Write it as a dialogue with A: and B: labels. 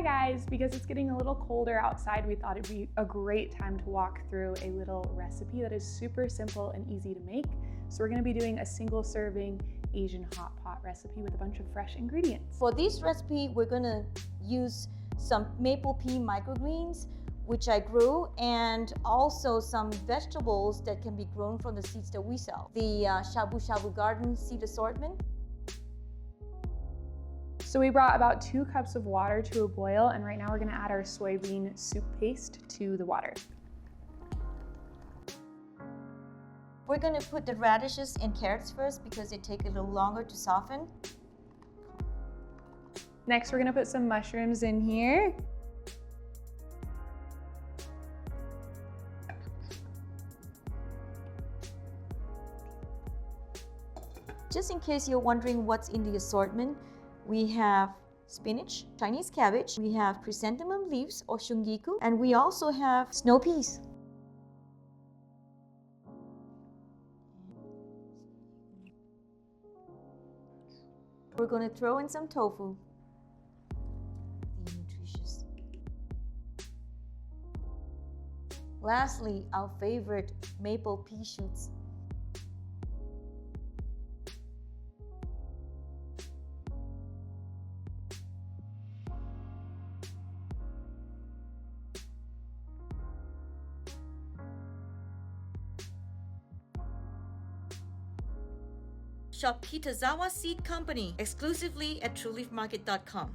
A: Hi guys, because it's getting a little colder outside, we thought it'd be a great time to walk through a little recipe that is super simple and easy to make. So we're gonna be doing a single serving Asian hot pot recipe with a bunch of fresh ingredients.
B: For this recipe, we're gonna use some maple pea microgreens, which I grew, and also some vegetables that can be grown from the seeds that we sell. The Shabu Shabu Garden Seed Assortment.
A: So we brought about 2 cups of water to a boil, and right now we're gonna add our soybean soup paste to the water.
B: We're gonna put the radishes and carrots first because they take a little longer to soften.
A: Next, we're gonna put some mushrooms in here.
B: Just in case you're wondering what's in the assortment, we have spinach, Chinese cabbage, we have chrysanthemum leaves or shungiku, and we also have snow peas. We're going to throw in some tofu. Nutritious. Lastly, our favorite maple pea shoots. Shop Kitazawa Seed Company exclusively at trueleafmarket.com.